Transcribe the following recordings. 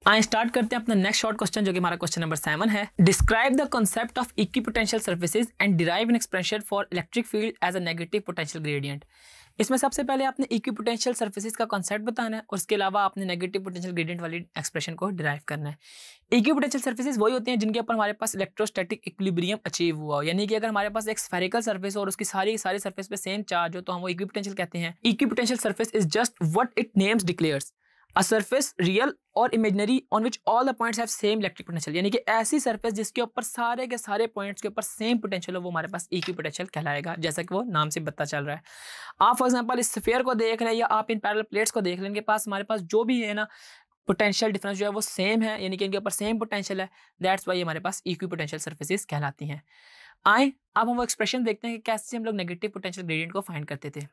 आइए स्टार्ट करते हैं अपना नेक्स्ट शॉर्ट क्वेश्चन, जो कि हमारा क्वेश्चन नंबर 7 है। Describe the concept of equipotential surfaces and derive an expression for electric field as a negative potential gradient. इसमें सबसे पहले आपने इक्विपोटेंशियल सर्फेसेज का कांसेप्ट बताना है और उसके अलावा आपने नेगेटिव पोटेंशियल ग्रेडियंट वाली एक्सप्रेशन को डिराइव करना है। इक्विपोटेंशियल सर्फेसेज वही होते हैं जिनके ऊपर हमारे पास इलेक्ट्रोस्टैटिक इक्विलिब्रियम अचीव हुआ हो, यानी कि अगर हमारे पास एक स्फेरिकल सर्फेस हो और उसकी सारी सर्फेस पे सेम चार्ज हो तो हम वो इक्विपोटेंशियल कहते हैं। Equipotential surface is just what it names declares, a surface real और imaginary on which all the points have same electric potential, यानी कि ऐसी सरफेस जिसके ऊपर सारे के सारे पॉइंट्स के ऊपर सेम पोटेंशियल हो वो हमारे पास इक्विपोटेंशियल कहलाएगा, जैसा कि वो नाम से पता चल रहा है। आप फॉर एग्जांपल इस स्फीयर को देख रहे हैं या आप इन पैरेलल प्लेट्स को देख लें, इनके पास हमारे पास जो भी है ना पोटेंशियल डिफरेंस जो है वो सेम है, यानी कि इनके ऊपर सेम पोटेंशियल है। दैट्स वाई हमारे पास इक्विपोटेंशियल सर्फेसेस कहलाती हैं। आए अब हम वो एक्सप्रेशन देखते हैं कि कैसे हम लोग नेगेटिव पोटेंशियल ग्रेडियंट को फाइंड करते थे।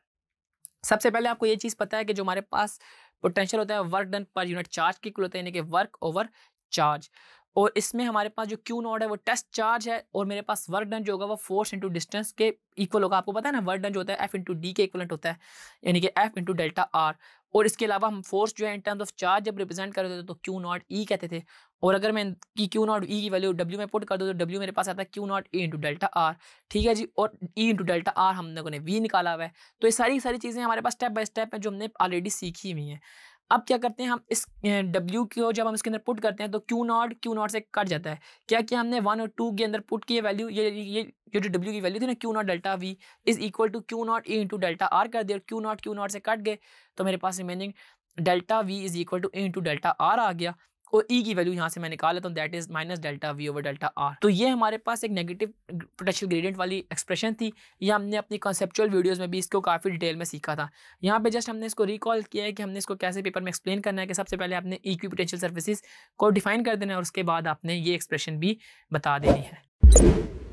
सबसे पहले आपको ये चीज़ पता है कि जो हमारे पास पोटेंशियल होता है work done per unit charge की इक्वल होता है, यानी कि वर्क ओवर चार्ज। और इसमें हमारे पास जो क्यू नॉट है वो टेस्ट चार्ज है और मेरे पास वर्क डन जो होगा वो फोर्स इंटू डिस्टेंस के इक्वल होगा। आपको पता है ना वर्क डन जो होता है एफ इंटू डी के इक्वलेंट होता है, यानी कि एफ इंटू डेल्टा आर। और इसके अलावा हम फोर्स जो है इन टर्म्स ऑफ चार्ज जब रिप्रेजेंट कर रहे थे तो क्यू नॉट ई कहते थे। और अगर मैं की क्यू नॉट ई की वैल्यू डब्ल्यू में पुट कर दूँ तो डब्ल्यू मेरे पास आता है Q naught E into delta are. ठीक है जी, और ई इंटू डेल्टा आर हम लोगों ने वी निकाला हुआ है। तो ये सारी चीज़ें हमारे पास स्टेप बाय स्टेप है जो हमने ऑलरेडी सीखी हुई हैं। अब क्या करते हैं हम इस डब्ल्यू को जब हम इसके अंदर पुट करते हैं तो क्यू नॉट से कट जाता है। क्या किया हमने 1 और 2 के अंदर पुट किए वैल्यू, ये जो डब्ल्यू की वैल्यू थी ना q naught delta V is equal to q naught E into delta r कर दिया। क्यू नॉट से कट गए तो मेरे पास remaining delta V is equal to E into delta r आ गया और ई की वैल्यू यहाँ से मैं निकाल लेता हूँ, that is minus delta we over delta R. तो ये हमारे पास एक नेगेटिव पोटेंशियल ग्रेडियंट वाली एक्सप्रेशन थी। ये हमने अपनी कॉन्सेप्चुअल वीडियोस में भी इसको काफ़ी डिटेल में सीखा था। यहाँ पे जस्ट हमने इसको रिकॉल किया है कि हमने इसको कैसे पेपर में एक्सप्लेन करना है कि सबसे पहले आपने इक्विपोटेंशियल सर्फेसेस को डिफाइन कर देना है और उसके बाद आपने ये एक्सप्रेशन भी बता देनी है।